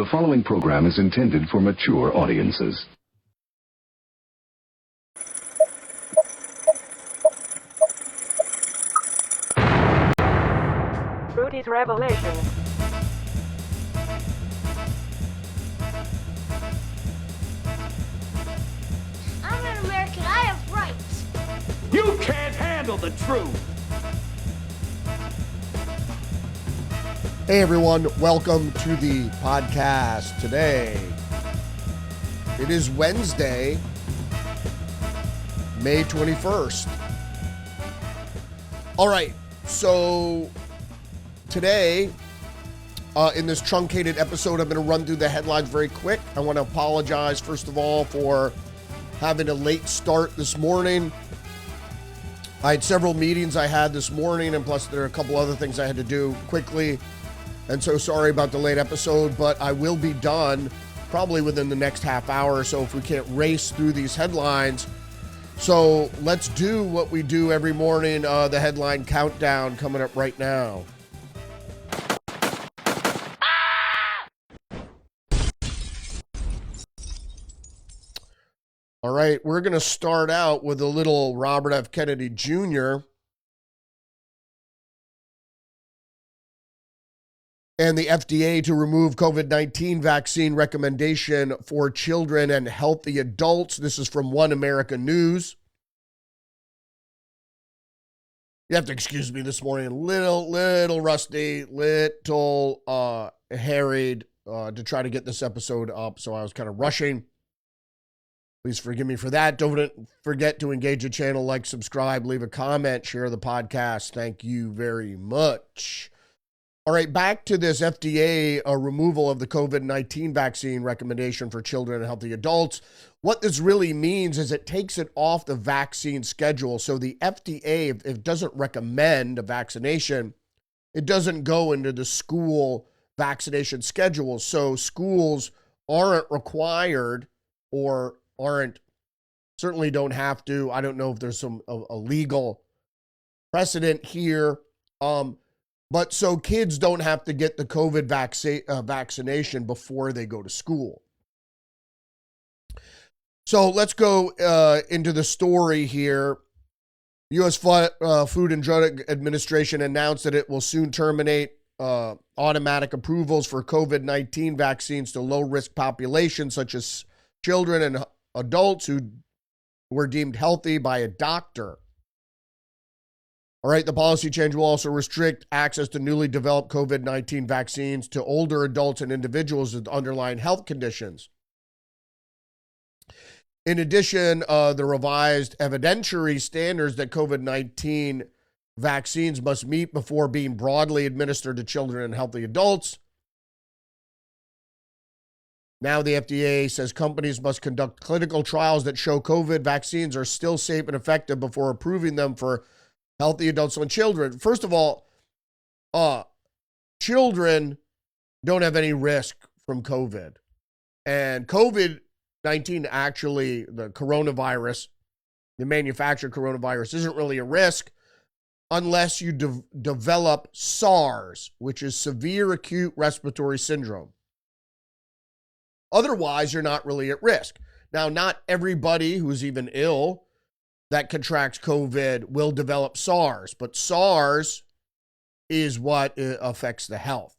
The following program is intended for mature audiences. Rudy's Revelation. I'm an American. I have rights. You can't handle the truth. Hey everyone, welcome to the podcast today. It is Wednesday, May 21st. All right, so today, in this truncated episode, I'm going to run through the headlines very quick. I want to apologize, first of all, for having a late start this morning. I had several meetings I had this morning, and plus there are a couple other things I had to do quickly. And so sorry about the late episode, but I will be done probably within the next half hour or so if we can't race through these headlines. So let's do what we do every morning, the headline countdown coming up right now. All right, we're going to start out with a little Robert F. Kennedy Jr. and the FDA to remove COVID-19 vaccine recommendation for children and healthy adults. This is from One America News. You have to excuse me this morning, little rusty, little harried to try to get this episode up, so I was kind of rushing. Please forgive me for that. Don't forget to engage the channel, like, subscribe, leave a comment, share the podcast. Thank you very much. All right, back to this FDA removal of the COVID-19 vaccine recommendation for children and healthy adults. What this really means is it takes it off the vaccine schedule. So the FDA, if it doesn't recommend a vaccination, it doesn't go into the school vaccination schedule. So schools aren't required or certainly don't have to. I don't know if there's some a legal precedent here. But so kids don't have to get the COVID vaccination before they go to school. So let's go into the story here. U.S. Food and Drug Administration announced that it will soon terminate automatic approvals for COVID-19 vaccines to low-risk populations such as children and adults who were deemed healthy by a doctor. All right, the policy change will also restrict access to newly developed COVID-19 vaccines to older adults and individuals with underlying health conditions. In addition, the revised evidentiary standards that COVID-19 vaccines must meet before being broadly administered to children and healthy adults. Now the FDA says companies must conduct clinical trials that show COVID vaccines are still safe and effective before approving them for healthy adults and children. First of all, children don't have any risk from COVID. And COVID-19, actually, the coronavirus, the manufactured coronavirus, isn't really a risk unless you develop SARS, which is severe acute respiratory syndrome. Otherwise, you're not really at risk. Now, not everybody who's even ill that contracts COVID will develop SARS, but SARS is what affects the health.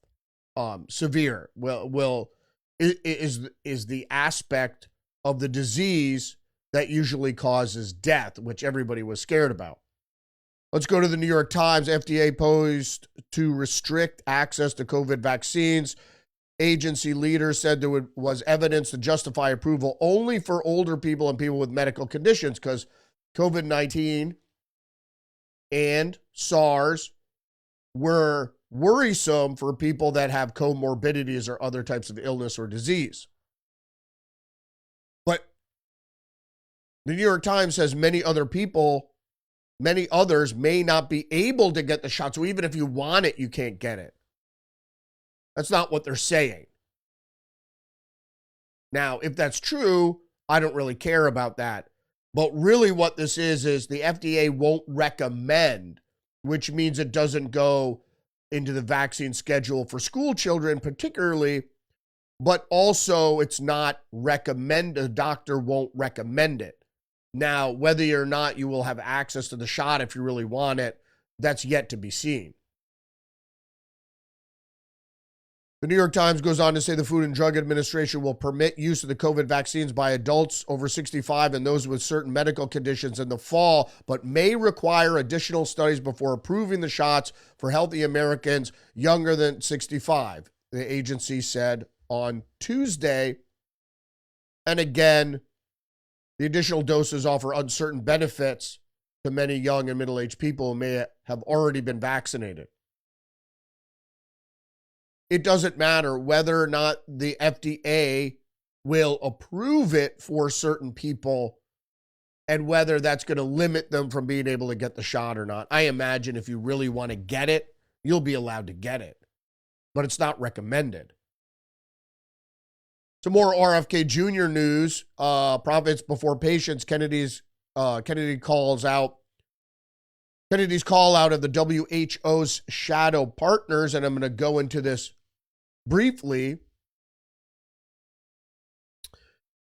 Severe is the aspect of the disease that usually causes death, which everybody was scared about. Let's go to the New York Times. FDA posed to restrict access to COVID vaccines. Agency leaders said there was evidence to justify approval only for older people and people with medical conditions because COVID-19 and SARS were worrisome for people that have comorbidities or other types of illness or disease. But the New York Times says many others may not be able to get the shot. So even if you want it, you can't get it. That's not what they're saying. Now, if that's true, I don't really care about that. But really what this is the FDA won't recommend, which means it doesn't go into the vaccine schedule for school children, particularly but also it's not recommended. A doctor won't recommend it. Now, whether or not you will have access to the shot if you really want it, that's yet to be seen. The New York Times goes on to say the Food and Drug Administration will permit use of the COVID vaccines by adults over 65 and those with certain medical conditions in the fall, but may require additional studies before approving the shots for healthy Americans younger than 65, the agency said on Tuesday. And again, the additional doses offer uncertain benefits to many young and middle-aged people who may have already been vaccinated. It doesn't matter whether or not the FDA will approve it for certain people and whether that's going to limit them from being able to get the shot or not. I imagine if you really want to get it, you'll be allowed to get it, but it's not recommended. Some more RFK Jr. news. Profits before patients. Kennedy's call out of the WHO's shadow partners, and I'm going to go into this briefly.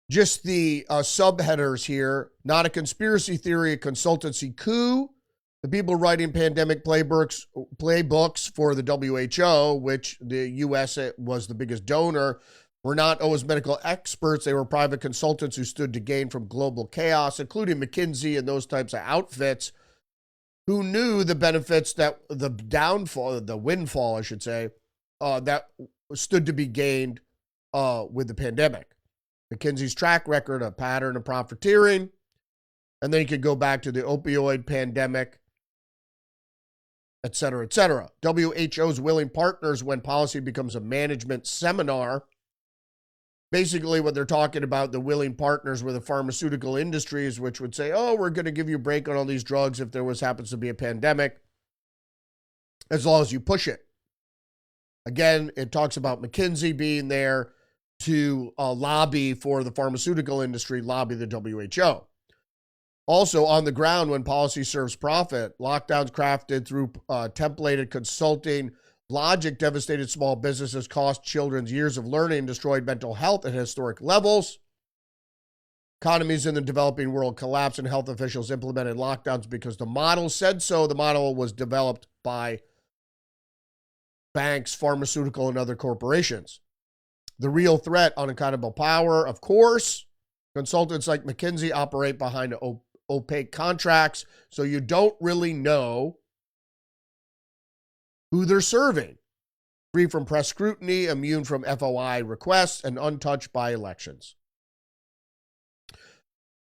Just the subheaders here. Not a conspiracy theory, a consultancy coup. The people writing pandemic playbooks for the WHO, which the U.S. was the biggest donor, were not always medical experts. They were private consultants who stood to gain from global chaos, including McKinsey and those types of outfits, who knew the benefits that the windfall, I should say, that stood to be gained with the pandemic. McKinsey's track record, a pattern of profiteering, and then you could go back to the opioid pandemic, et cetera, et cetera. WHO's willing partners when policy becomes a management seminar. Basically, what they're talking about, the willing partners were the pharmaceutical industries, which would say, oh, we're going to give you a break on all these drugs if there happens to be a pandemic, as long as you push it. Again, it talks about McKinsey being there to lobby for the pharmaceutical industry, lobby the WHO. Also, on the ground, when policy serves profit, lockdowns crafted through templated consulting logic devastated small businesses, cost children's years of learning, destroyed mental health at historic levels. Economies in the developing world collapsed and health officials implemented lockdowns because the model said so. The model was developed by banks, pharmaceutical, and other corporations. The real threat, unaccountable power, of course. Consultants like McKinsey operate behind opaque contracts, so you don't really know who they're serving. Free from press scrutiny, immune from FOI requests, and untouched by elections.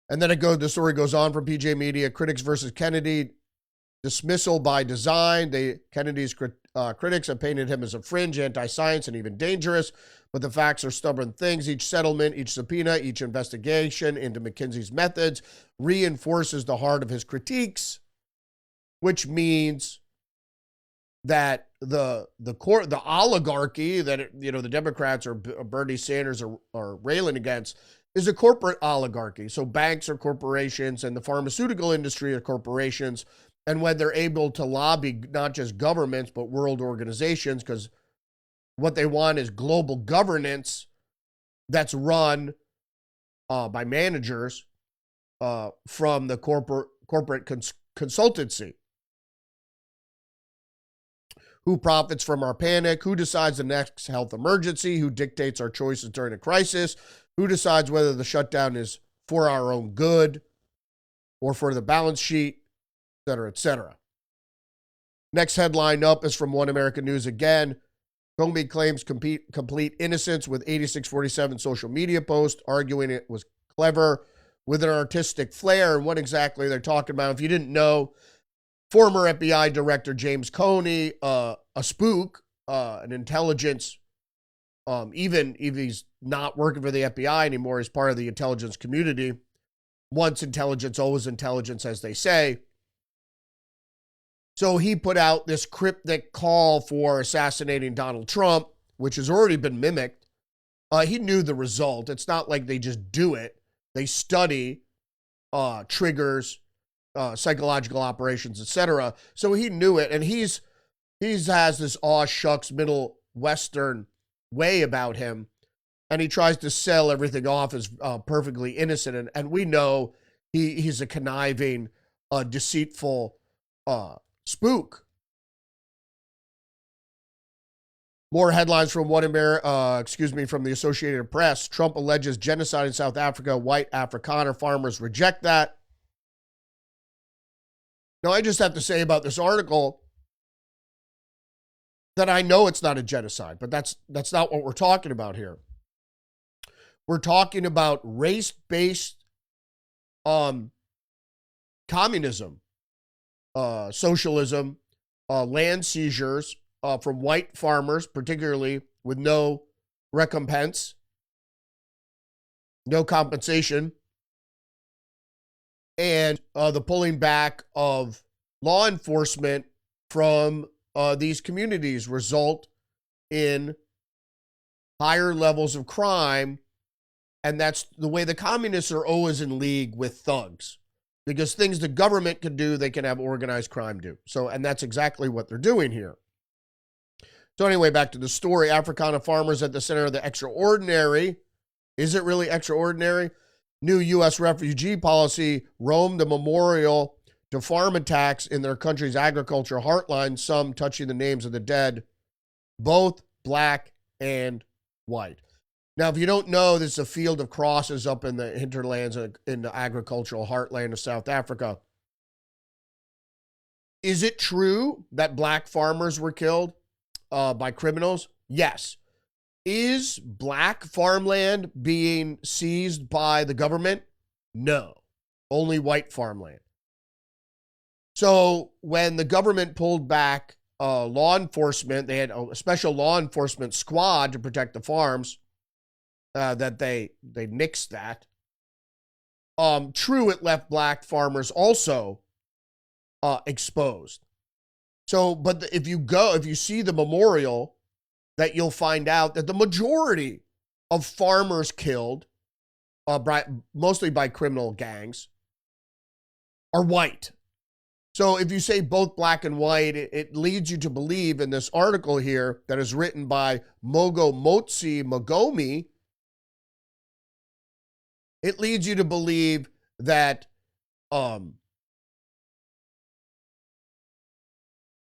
And then the story goes on from PJ Media. Critics versus Kennedy. Dismissal by design. Kennedy's critics have painted him as a fringe, anti-science, and even dangerous. But the facts are stubborn things. Each settlement, each subpoena, each investigation into McKinsey's methods reinforces the heart of his critiques, which means that the oligarchy that the Democrats or Bernie Sanders are railing against is a corporate oligarchy. So banks are corporations and the pharmaceutical industry are corporations. And when they're able to lobby not just governments, but world organizations, because what they want is global governance that's run by managers from the corporate consultancy. Who profits from our panic? Who decides the next health emergency? Who dictates our choices during a crisis? Who decides whether the shutdown is for our own good or for the balance sheet, et cetera, et cetera. Next headline up is from One American News again. Comey claims complete innocence with 8647 social media post, arguing it was clever with an artistic flair. And what exactly they're talking about, if you didn't know, former FBI Director James Comey, a spook, an intelligence, even if he's not working for the FBI anymore, he's part of the intelligence community. Once intelligence, always intelligence, as they say. So he put out this cryptic call for assassinating Donald Trump, which has already been mimicked. He knew the result. It's not like they just do it. They study triggers, psychological operations, etc. So he knew it, and he has this aw shucks Middle Western way about him. and he tries to sell everything off as perfectly innocent. And we know he's a conniving, deceitful spook. More headlines from from the Associated Press. Trump alleges genocide in South Africa. White Afrikaner farmers reject that. Now, I just have to say about this article that I know it's not a genocide, but that's not what we're talking about here. We're talking about race-based communism, socialism, land seizures from white farmers, particularly with no recompense, no compensation, and the pulling back of law enforcement from these communities result in higher levels of crime. And that's the way the communists are always in league with thugs, because things the government can do, they can have organized crime do. So, and that's exactly what they're doing here. So anyway, back to the story. Afrikaner farmers at the center of the extraordinary. Is it really extraordinary? New U.S. refugee policy roamed a memorial to farm attacks in their country's agriculture heartland, some touching the names of the dead, both black and white. Now, if you don't know, there's a field of crosses up in the hinterlands in the agricultural heartland of South Africa. Is it true that black farmers were killed by criminals? Yes. Is black farmland being seized by the government? No. Only white farmland. So when the government pulled back law enforcement, they had a special law enforcement squad to protect the farms. That they nixed that. True, it left black farmers also exposed. So, but if you see the memorial, that you'll find out that the majority of farmers killed, mostly by criminal gangs, are white. So if you say both black and white, it leads you to believe in this article here that is written by Mogomotsi Magomi. It leads you to believe that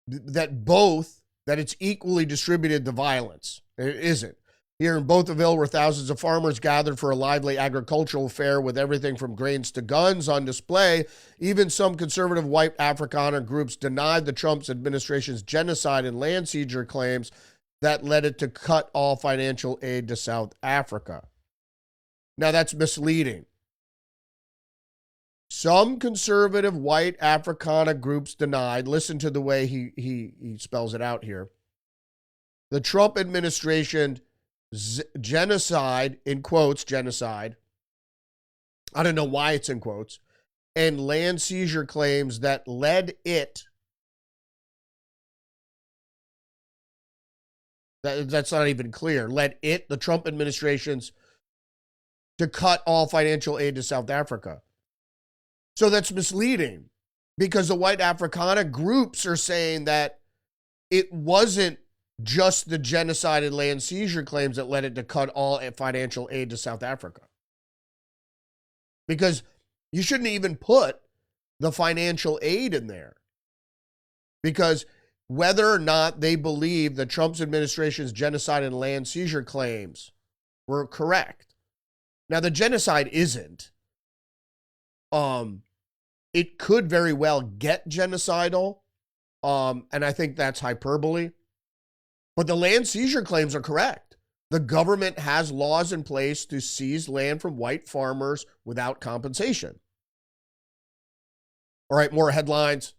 that it's equally distributed, the violence. It isn't. Here in Bothaville, where thousands of farmers gathered for a lively agricultural fair with everything from grains to guns on display, even some conservative white Afrikaner groups denied the Trump administration's genocide and land seizure claims that led it to cut all financial aid to South Africa. Now, that's misleading. Some conservative white Afrikaner groups denied, listen to the way he spells it out here, the Trump administration genocide, in quotes, genocide, I don't know why it's in quotes, and land seizure claims that led it, that's not even clear, led it, the Trump administration's, to cut all financial aid to South Africa. So that's misleading, because the white Afrikaner groups are saying that it wasn't just the genocide and land seizure claims that led it to cut all financial aid to South Africa. Because you shouldn't even put the financial aid in there. Because whether or not they believe that Trump's administration's genocide and land seizure claims were correct. Now, the genocide isn't. It could very well get genocidal, and I think that's hyperbole. But the land seizure claims are correct. The government has laws in place to seize land from white farmers without compensation. All right, more headlines.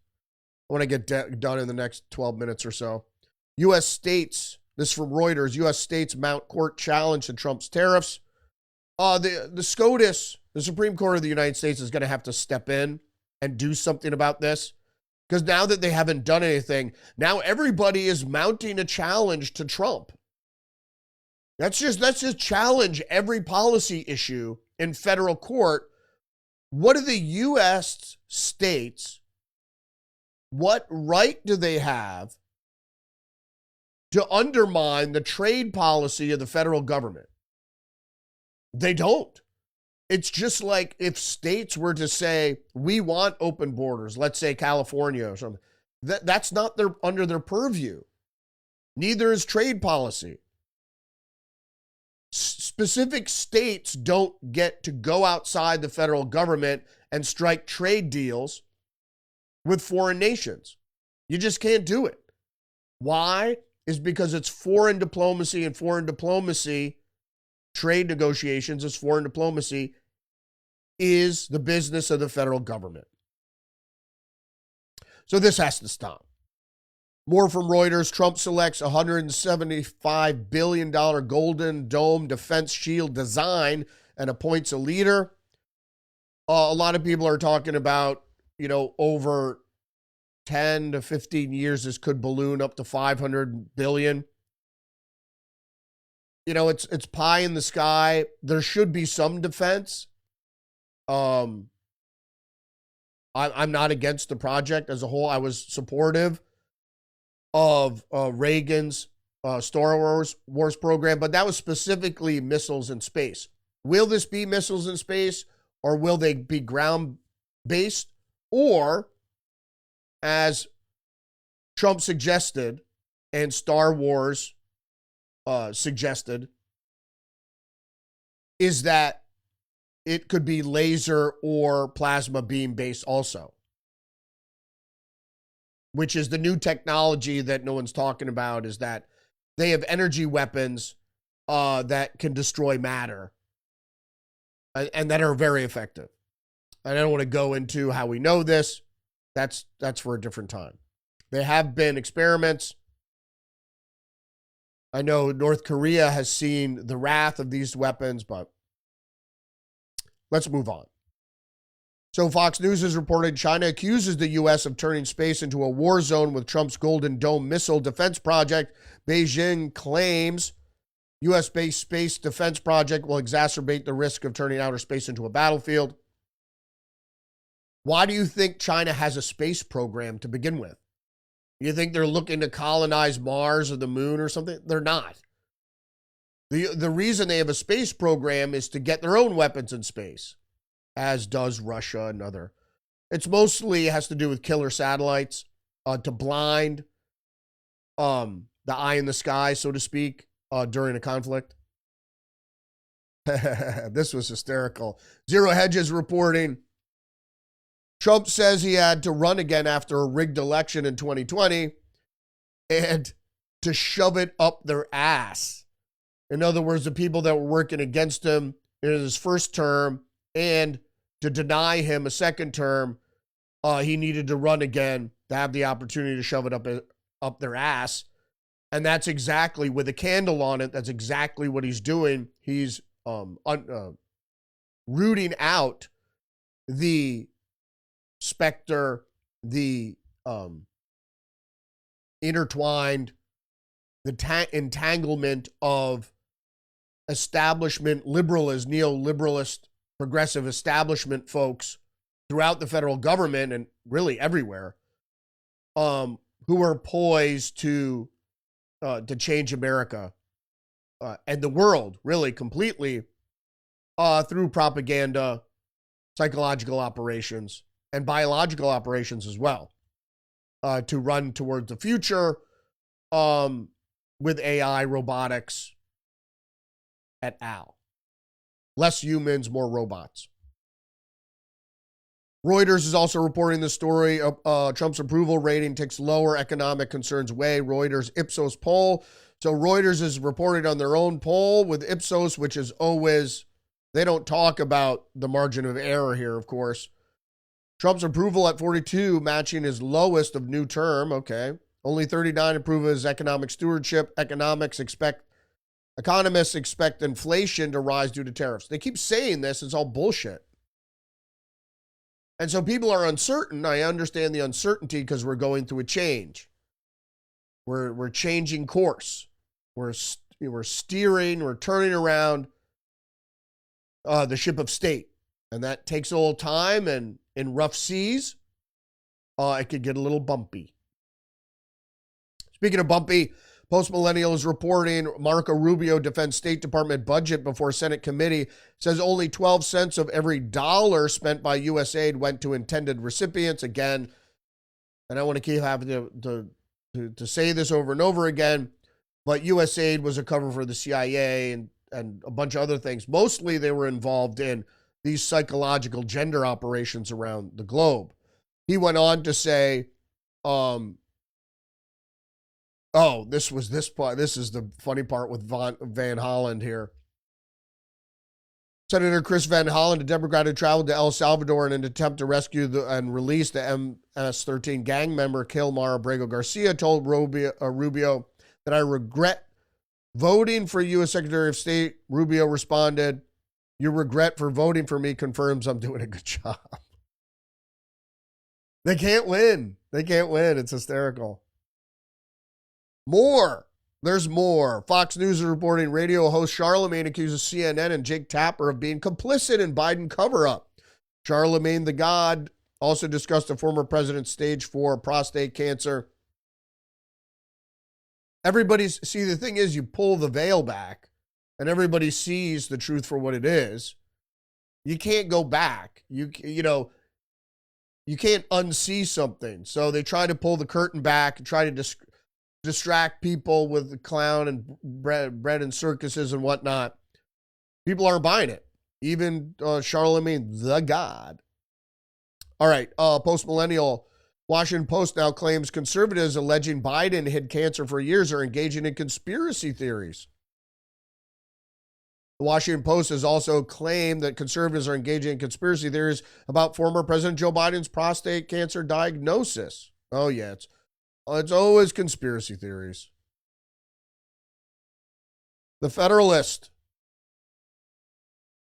I want to get done in the next 12 minutes or so. U.S. states, this is from Reuters, U.S. states mount court challenge to Trump's tariffs. The SCOTUS, the Supreme Court of the United States, is going to have to step in and do something about this, because now that they haven't done anything, now everybody is mounting a challenge to Trump. Let's just challenge every policy issue in federal court. What do the U.S. states, what right do they have to undermine the trade policy of the federal government? They don't. It's just like if states were to say, we want open borders, let's say California or something, that's not under their purview. Neither is trade policy. Specific states don't get to go outside the federal government and strike trade deals with foreign nations. You just can't do it. Why? Is because it's foreign diplomacy, and foreign diplomacy, trade negotiations as foreign diplomacy, is the business of the federal government. So this has to stop. More from Reuters. Trump selects $175 billion Golden Dome defense shield design and appoints a leader. A lot of people are talking about, over 10 to 15 years, this could balloon up to $500 billion. It's pie in the sky. There should be some defense. I'm not against the project as a whole. I was supportive of Reagan's Star Wars program, but that was specifically missiles in space. Will this be missiles in space, or will they be ground-based? Or, as Trump suggested and Star Wars suggested, is that it could be laser or plasma beam based also, which is the new technology that no one's talking about, is that they have energy weapons that can destroy matter and that are very effective. And I don't want to go into how we know this. That's for a different time. There have been experiments. I know North Korea has seen the wrath of these weapons, but let's move on. So Fox News has reported China accuses the U.S. of turning space into a war zone with Trump's Golden Dome missile defense project. Beijing claims U.S.-based space defense project will exacerbate the risk of turning outer space into a battlefield. Why do you think China has a space program to begin with? You think they're looking to colonize Mars or the moon or something? They're not. The reason they have a space program is to get their own weapons in space, as does Russia and other. It's mostly has to do with killer satellites to blind the eye in the sky, so to speak, during a conflict. This was hysterical. Zero Hedges reporting Trump says he had to run again after a rigged election in 2020 and to shove it up their ass. In other words, the people that were working against him in his first term, and to deny him a second term, he needed to run again to have the opportunity to shove it up their ass. And that's exactly, with a candle on it, that's exactly what he's doing. He's rooting out the specter, the intertwined, the entanglement of establishment liberalism, neoliberalist, progressive establishment folks throughout the federal government and really everywhere, who are poised to change America and the world really completely through propaganda, psychological operations, and biological operations as well, to run towards the future with AI, robotics, et al. Less humans, more robots. Reuters is also reporting the story of Trump's approval rating ticks lower, economic concerns weigh. Reuters Ipsos poll. So Reuters is reported on their own poll with Ipsos, which is always, they don't talk about the margin of error here, of course. Trump's approval at 42, matching his lowest of new term. Okay. Only 39 approve of his economic stewardship. Economists expect inflation to rise due to tariffs. They keep saying this. It's all bullshit. And so people are uncertain. I understand the uncertainty because we're going through a change. We're changing course. We're steering, we're turning around the ship of state. And that takes a little time, and in rough seas, it could get a little bumpy. Speaking of bumpy, Post Millennial is reporting Marco Rubio defends State Department budget before Senate committee, says only 12 cents of every dollar spent by USAID went to intended recipients. Again, and I want to keep having to say this over and over again, but USAID was a cover for the CIA and a bunch of other things. Mostly they were involved in these psychological gender operations around the globe. He went on to say, this is the funny part with Van Hollen here. Senator Chris Van Hollen, a Democrat who traveled to El Salvador in an attempt to rescue and release the MS-13 gang member Kilmar Abrego Garcia, told Rubio that I regret voting for you as Secretary of State. Rubio responded, your regret for voting for me confirms I'm doing a good job. They can't win. They can't win. It's hysterical. There's more. Fox News is reporting radio host Charlemagne accuses CNN and Jake Tapper of being complicit in Biden cover-up. Charlemagne the God also discussed the former president's stage 4 prostate cancer. The thing is, you pull the veil back and everybody sees the truth for what it is. You can't go back. You can't unsee something. So they try to pull the curtain back and try to distract people with the clown and bread and circuses and whatnot. People aren't buying it. Even Charlemagne the God. All right, post-millennial Washington Post now claims conservatives alleging Biden hid cancer for years are engaging in conspiracy theories. The Washington Post has also claimed that conservatives are engaging in conspiracy theories about former President Joe Biden's prostate cancer diagnosis. Oh, yeah, it's always conspiracy theories. The Federalist.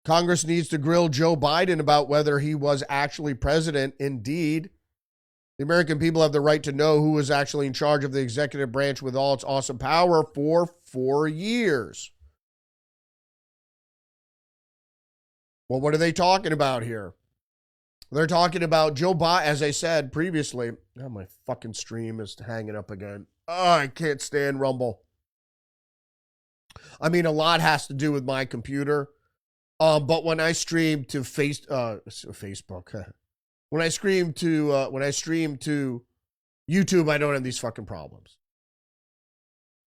Congress needs to grill Joe Biden about whether he was actually president. Indeed, the American people have the right to know who was actually in charge of the executive branch with all its awesome power for 4 years. Well, what are they talking about here? They're talking about Joe Biden, as I said previously. Oh, my fucking stream is hanging up again. Oh, I can't stand Rumble. I mean, a lot has to do with my computer. But when I stream to Facebook, when I stream to YouTube, I don't have these fucking problems.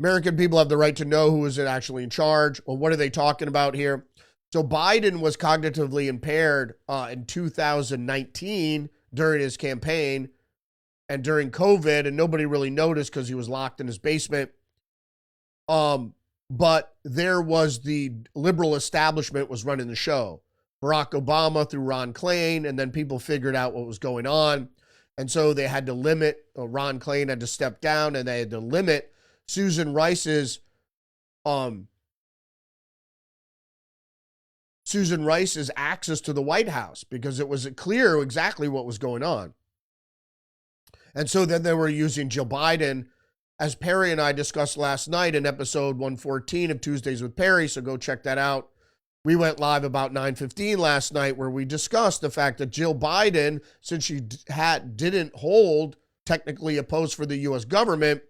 American people have the right to know who is actually in charge. Well, what are they talking about here? So Biden was cognitively impaired in 2019 during his campaign and during COVID, and nobody really noticed because he was locked in his basement. But there was the liberal establishment was running the show. Barack Obama through Ron Klain, and then people figured out what was going on. And so they had to limit, Ron Klain had to step down, and they had to limit Susan Rice's access to the White House because it was clear exactly what was going on. And so then they were using Joe Biden, as Perry and I discussed last night in episode 114 of Tuesdays with Perry, so go check that out. We went live about 9:15 last night where we discussed the fact that Jill Biden, since she didn't hold technically a post for the U.S. government,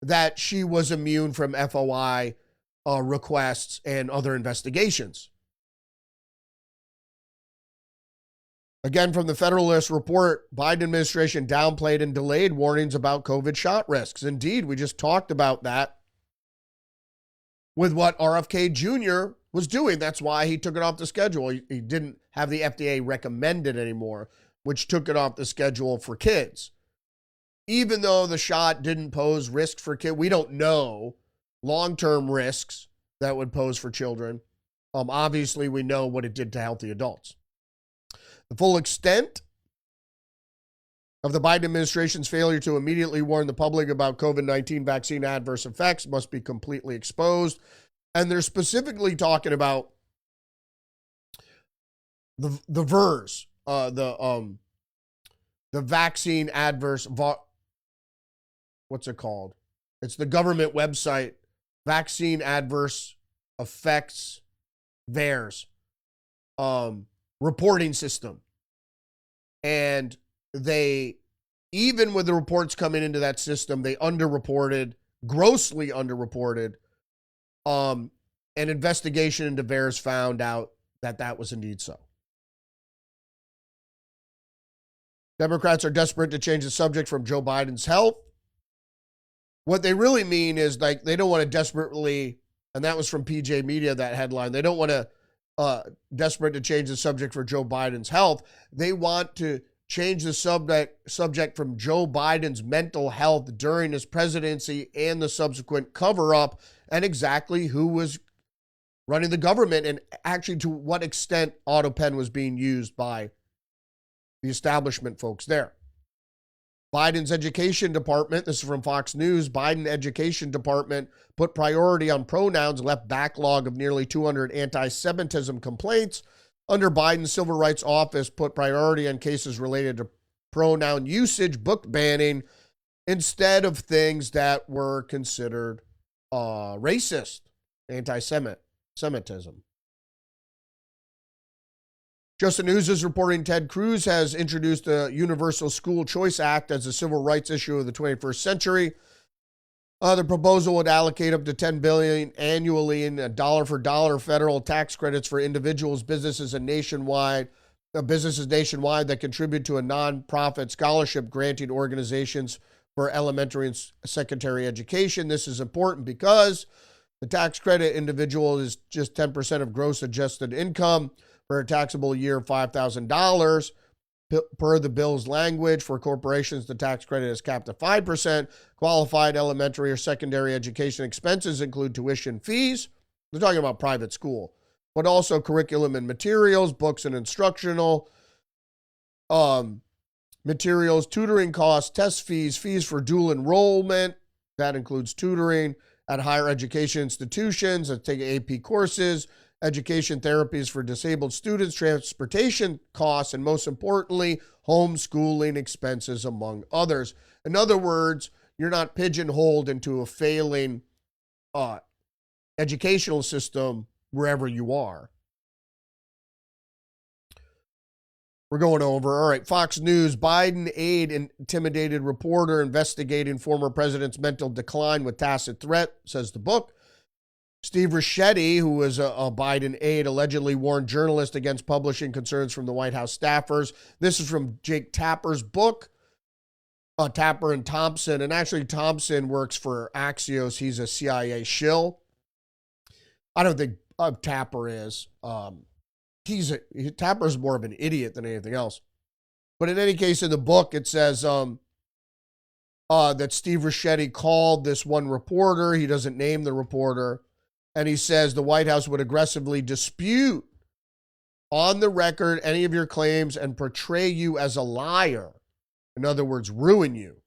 that she was immune from FOI requests and other investigations. Again, from the Federalist report, Biden administration downplayed and delayed warnings about COVID shot risks. Indeed, we just talked about that with what RFK Jr. was doing. That's why he took it off the schedule. He didn't have the FDA recommend it anymore, which took it off the schedule for kids. Even though the shot didn't pose risk for kids, we don't know long-term risks that would pose for children. Obviously, we know what it did to healthy adults. The full extent of the Biden administration's failure to immediately warn the public about COVID-19 vaccine adverse effects must be completely exposed. And they're specifically talking about the VERS, the vaccine adverse, what's it called? It's the government website, vaccine adverse effects, VAERS, reporting system. And they, even with the reports coming into that system, they underreported grossly underreported. An investigation into VAERS found out that that was indeed so. Democrats are desperate to change the subject from Joe Biden's health. What they really mean is like they don't want to desperately, and that was from PJ Media, that headline. They don't want to desperate to change the subject for Joe Biden's health. They want to change the subject from Joe Biden's mental health during his presidency and the subsequent cover-up, and exactly who was running the government and actually to what extent AutoPen was being used by the establishment folks there. Biden's education department, this is from Fox News, Biden education department put priority on pronouns, left backlog of nearly 200 anti-Semitism complaints. Under Biden's civil rights office, put priority on cases related to pronoun usage, book banning, instead of things that were considered racist, anti-Semitism. Just the News is reporting Ted Cruz has introduced the Universal School Choice Act as a civil rights issue of the 21st century. The proposal would allocate up to $10 billion annually in dollar-for-dollar federal tax credits for individuals, businesses nationwide that contribute to a nonprofit scholarship granting organizations for elementary and secondary education. This is important because the tax credit individual is just 10% of gross adjusted income for a taxable year of $5,000. Per the bill's language, for corporations, the tax credit is capped at 5%. Qualified elementary or secondary education expenses include tuition fees. They're talking about private school, but also curriculum and materials, books and instructional materials, tutoring costs, test fees, fees for dual enrollment. That includes tutoring at higher education institutions that take AP courses, education therapies for disabled students, transportation costs, and most importantly, homeschooling expenses, among others. In other words, you're not pigeonholed into a failing educational system wherever you are. We're going over. All right, Fox News, Biden aide intimidated reporter investigating former president's mental decline with tacit threat, says the book. Steve Ricchetti, who was a Biden aide, allegedly warned journalists against publishing concerns from the White House staffers. This is from Jake Tapper's book, Tapper and Thompson. And actually, Thompson works for Axios. He's a CIA shill. I don't think Tapper is. Tapper's more of an idiot than anything else. But in any case, in the book, it says that Steve Ricchetti called this one reporter. He doesn't name the reporter. And he says the White House would aggressively dispute on the record any of your claims and portray you as a liar. In other words, ruin you.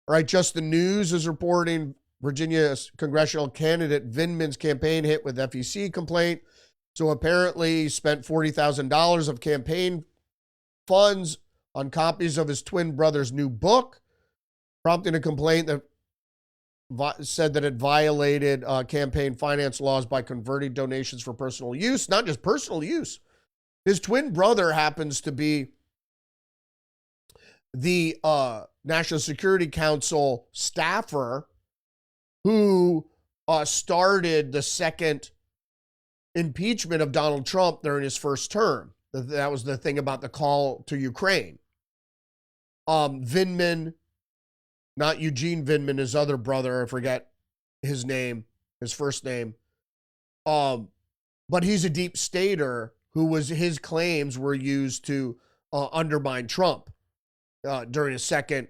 All right, Just the News is reporting Virginia's congressional candidate Vindman's campaign hit with FEC complaint. So apparently he spent $40,000 of campaign funds on copies of his twin brother's new book, prompting a complaint that said that it violated campaign finance laws by converting donations for personal use. Not just personal use. His twin brother happens to be the National Security Council staffer who started the second impeachment of Donald Trump during his first term. That was the thing about the call to Ukraine. Vindman, not Eugene Vindman, his other brother, I forget his name, his first name. But he's a deep stater his claims were used to undermine Trump during his second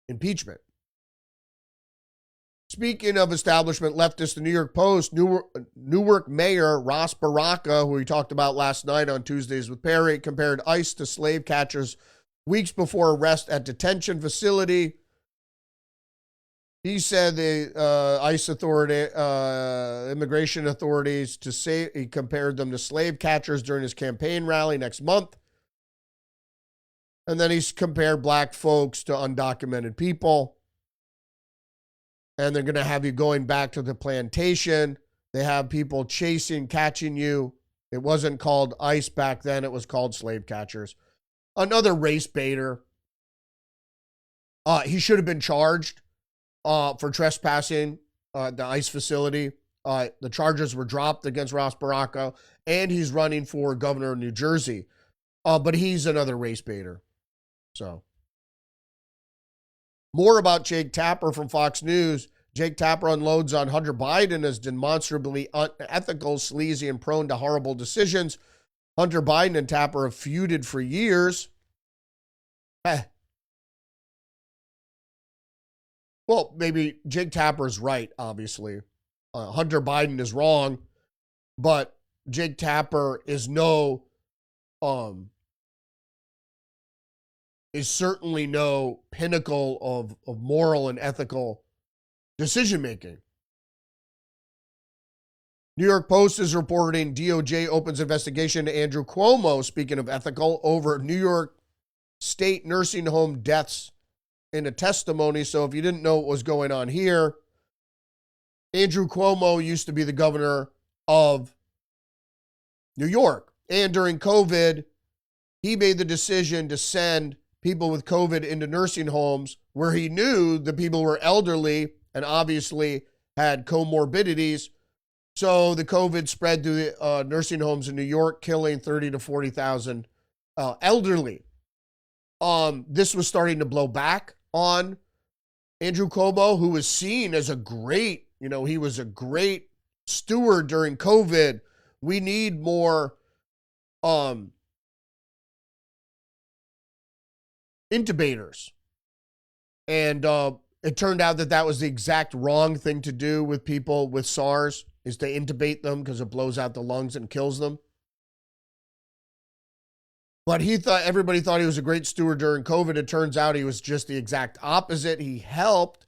impeachment. Speaking of establishment leftists, the New York Post, Newark Mayor Ross Baraka, who we talked about last night on Tuesdays with Perry, compared ICE to slave catchers weeks before arrest at detention facility. He said the ICE authority, immigration authorities, he compared them to slave catchers during his campaign rally next month. And then he's compared black folks to undocumented people. And they're going to have you going back to the plantation. They have people catching you. It wasn't called ICE back then. It was called slave catchers. Another race baiter. He should have been charged. for trespassing the ICE facility. The charges were dropped against Ross Baraka, and he's running for governor of New Jersey. But he's another race baiter. So, more about Jake Tapper from Fox News. Jake Tapper unloads on Hunter Biden as demonstrably unethical, sleazy, and prone to horrible decisions. Hunter Biden and Tapper have feuded for years. Well, maybe Jake Tapper's right, obviously. Hunter Biden is wrong, but Jake Tapper is certainly no pinnacle of moral and ethical decision-making. New York Post is reporting DOJ opens investigation to Andrew Cuomo, speaking of ethical, over New York State nursing home deaths in a testimony. So if you didn't know what was going on here, Andrew Cuomo used to be the governor of New York. And during COVID, he made the decision to send people with COVID into nursing homes where he knew the people were elderly and obviously had comorbidities. So the COVID spread to the nursing homes in New York, killing 30 to 40,000 elderly. This was starting to blow back on Andrew Cuomo, who was seen as a great, he was a great steward during COVID. We need more intubators. And it turned out that was the exact wrong thing to do with people with SARS, is to intubate them because it blows out the lungs and kills them. But everybody thought he was a great steward during COVID. It turns out he was just the exact opposite. He helped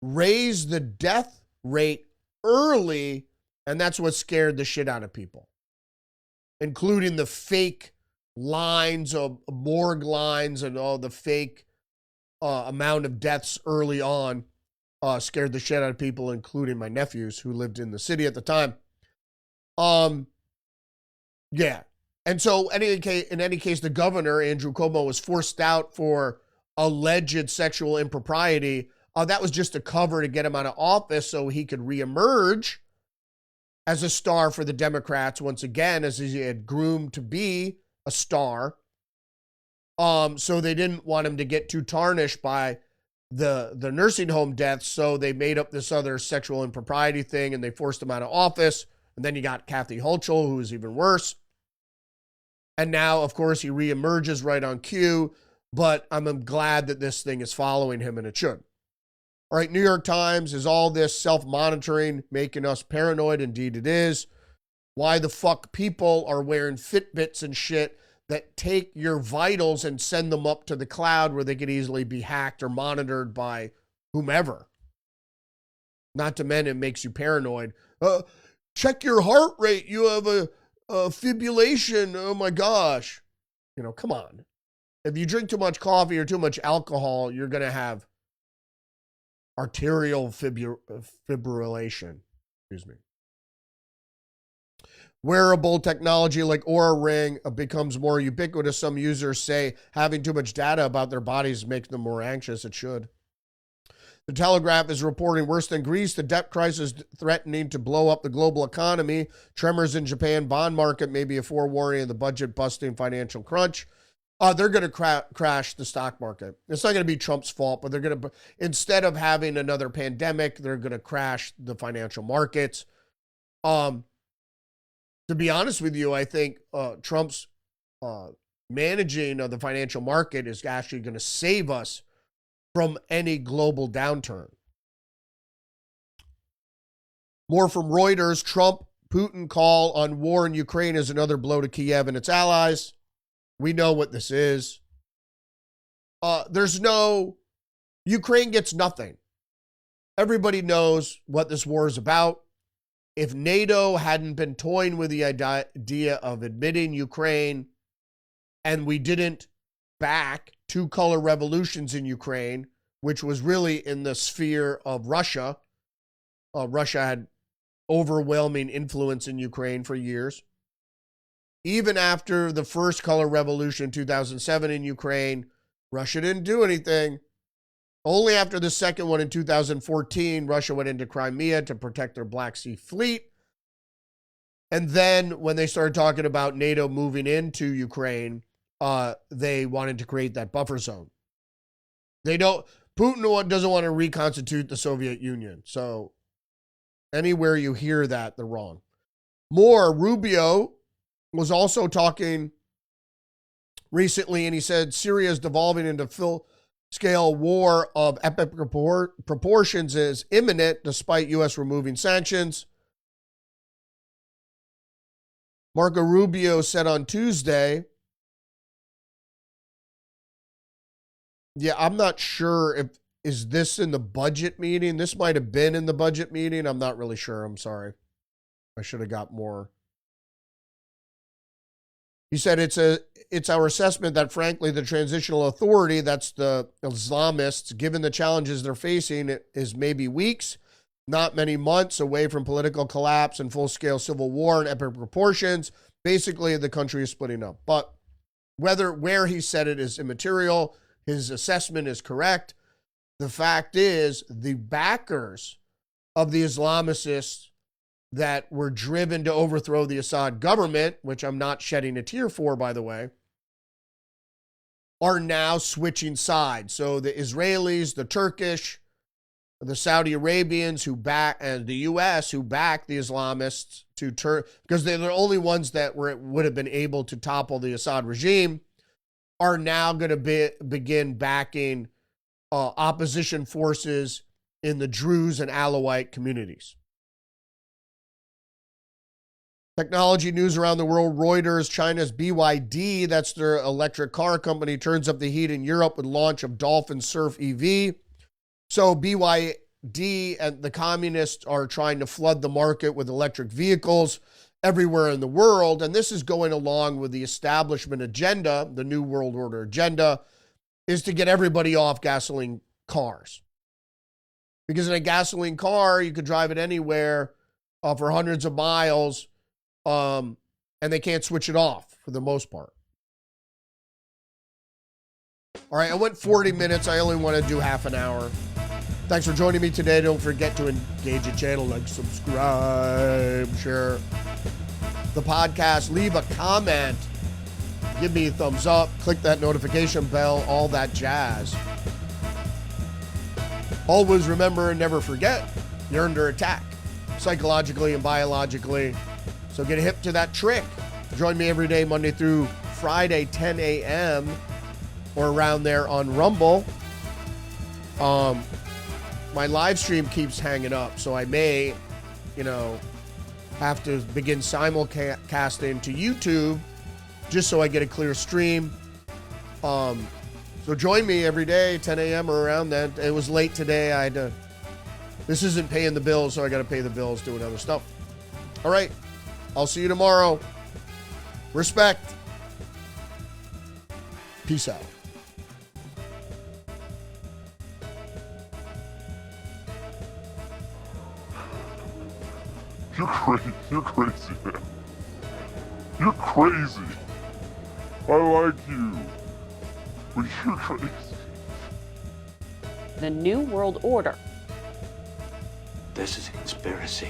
raise the death rate early, and that's what scared the shit out of people, including the fake lines of morgue lines and all the fake amount of deaths early on. Scared the shit out of people, including my nephews who lived in the city at the time. Yeah. And so in any case, the governor, Andrew Cuomo, was forced out for alleged sexual impropriety. That was just a cover to get him out of office so he could reemerge as a star for the Democrats once again, as he had groomed to be a star. So they didn't want him to get too tarnished by the nursing home deaths, so they made up this other sexual impropriety thing, and they forced him out of office. And then you got Kathy Hochul, who is even worse. And now, of course, he reemerges right on cue, but I'm glad that this thing is following him, and it should. All right, New York Times, is all this self-monitoring making us paranoid? Indeed it is. Why the fuck people are wearing Fitbits and shit that take your vitals and send them up to the cloud where they could easily be hacked or monitored by whomever. Not to mention, it makes you paranoid. Check your heart rate. You have a fibrillation. Oh my gosh. Come on. If you drink too much coffee or too much alcohol, you're going to have arterial fibrillation. Excuse me. Wearable technology like Oura Ring becomes more ubiquitous. Some users say having too much data about their bodies makes them more anxious. It should. The Telegraph is reporting worse than Greece. The debt crisis threatening to blow up the global economy. Tremors in Japan bond market may be a forewarning of the budget busting financial crunch. They're going to crash the stock market. It's not going to be Trump's fault, but they're going to, instead of having another pandemic, they're going to crash the financial markets. To be honest with you, I think Trump's managing of the financial market is actually going to save us from any global downturn. More from Reuters. Trump, Putin call on war in Ukraine is another blow to Kiev and its allies. We know what this is. Ukraine gets nothing. Everybody knows what this war is about. If NATO hadn't been toying with the idea of admitting Ukraine, and we didn't back two color revolutions in Ukraine, which was really in the sphere of Russia, Russia had overwhelming influence in Ukraine for years. Even after the first color revolution in 2007 in Ukraine, Russia didn't do anything. Only after the second one in 2014, Russia went into Crimea to protect their Black Sea fleet. And then when they started talking about NATO moving into Ukraine, they wanted to create that buffer zone. Putin doesn't want to reconstitute the Soviet Union. So anywhere you hear that, they're wrong. Rubio was also talking recently, and he said Syria is devolving into full-scale war of epic proportions is imminent despite U.S. removing sanctions. Marco Rubio said on Tuesday, yeah, I'm not sure is this in the budget meeting? This might have been in the budget meeting. I'm not really sure. I'm sorry. I should have got more. He said it's our assessment that, frankly, the transitional authority, that's the Islamists, given the challenges they're facing, is maybe weeks, not many months away from political collapse and full-scale civil war in epic proportions. Basically, the country is splitting up. But where he said it is immaterial, his assessment is correct. The fact is, the backers of the Islamicists that were driven to overthrow the Assad government, which I'm not shedding a tear for, by the way, are now switching sides. So the Israelis, the Turkish, the Saudi Arabians who back, and the U.S. who back the Islamists to turn, because they're the only ones that would have been able to topple the Assad regime, are now going to begin backing opposition forces in the Druze and Alawite communities. Technology news around the world. Reuters, China's BYD, that's their electric car company, turns up the heat in Europe with launch of Dolphin Surf EV. So BYD and the communists are trying to flood the market with electric vehicles everywhere in the world. And this is going along with the establishment agenda, the New World Order agenda, is to get everybody off gasoline cars. Because in a gasoline car, you could drive it anywhere for hundreds of miles, and they can't switch it off for the most part. All right, I went 40 minutes. I only want to do half an hour. Thanks for joining me today. Don't forget to engage the channel, like, subscribe, share the podcast, leave a comment, give me a thumbs up, click that notification bell, all that jazz. Always remember and never forget, you're under attack, psychologically and biologically. So get hip to that trick. Join me every day, Monday through Friday, 10 a.m. or around there on Rumble. My live stream keeps hanging up, so I may, have to begin simulcasting to YouTube just so I get a clear stream. So join me every day, 10 a.m. or around then. It was late today. This isn't paying the bills, so I got to pay the bills doing other stuff. All right. I'll see you tomorrow. Respect. Peace out. You're crazy. You're crazy, man. You're crazy. I like you. But you're crazy. The New World Order. This is a conspiracy.